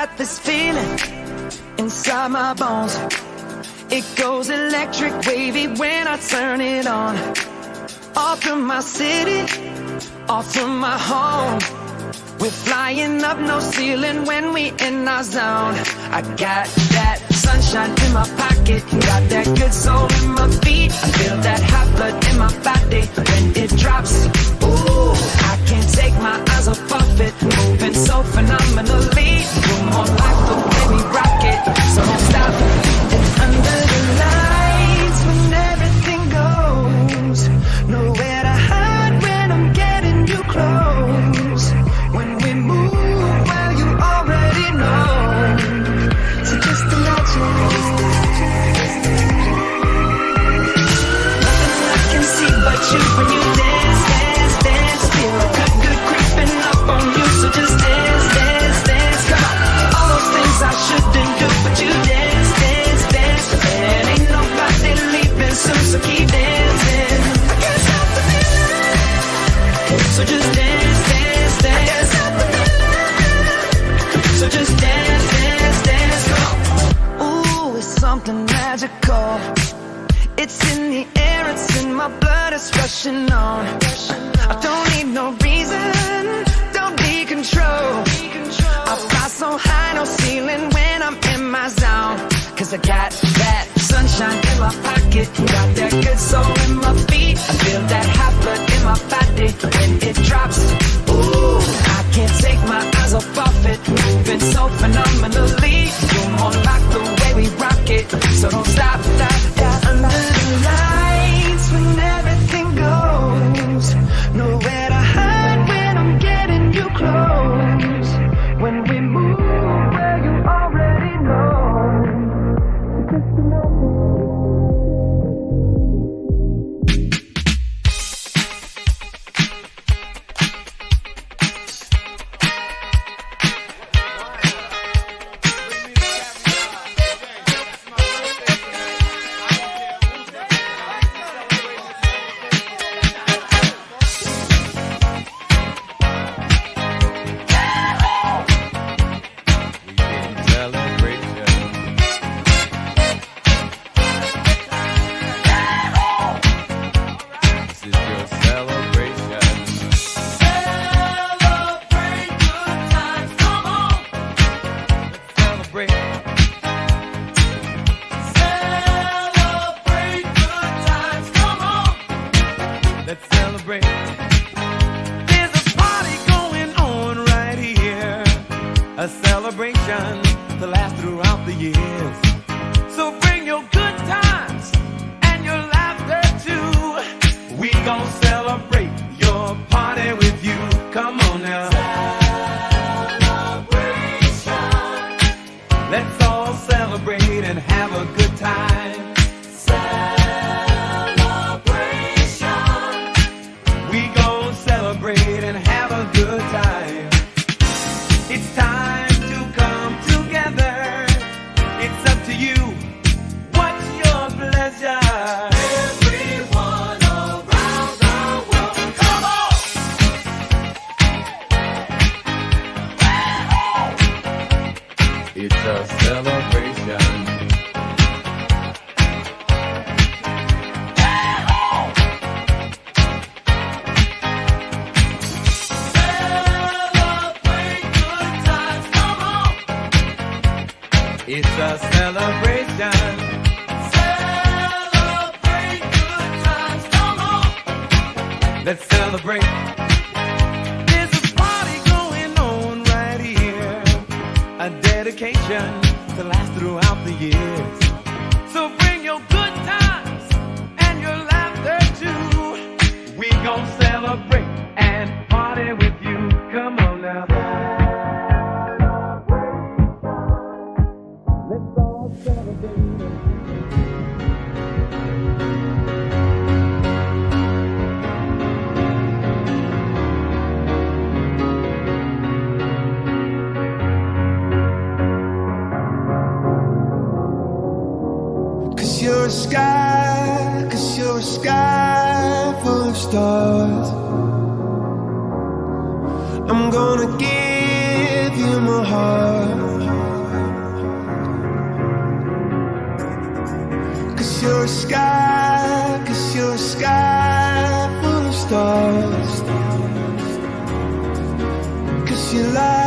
got this feeling inside my bones. It goes electric wavy when I turn it on. All through my city, all through my home. We're flying up, no ceiling when we in our zone. I got that sunshine in my pocket, got that good soul in my feet. I feel that hot blood in my body when it drops. Ooh, I can't take my eyes off it, moving so phenomenally. You're more like the way we rock it, so don't stop. And under the lights, when everything goes, nowhere to hide when I'm getting you close. When we move, well, you already know. So just imagine. Nothing I can see but you when you dance, dance, dance. Feel good, good creeping up on you. So just dance, dance, dance. Come on. All those things I shouldn't do, but you dance, dance, dance. And ain't nobody leaving soon, so keep dancing. I can't stop the feeling. So just dance, dance, dance. So just dance, dance, dance, go. Ooh, it's something magical. It's in the air, it's in my blood, it's rushing on. I don't need no reason, don't be control. I fly so high, no ceiling when I'm in my zone. Cause I got that sunshine in my pocket, got that good soul in my feet. I feel that hot blood in my body when it drops. Ooh, I can't take my eyes off it, moving so phenomenally. You're more like the way we rock it, so don't stop, stop, stop. Under the lights, when everything goes, nowhere to hide when I'm getting you close. When we move, well, you already know. Just imagine. You're a sky full of stars. I'm gonna give you my heart. a sky, 'cause you're a sky full of stars. 'Cause you light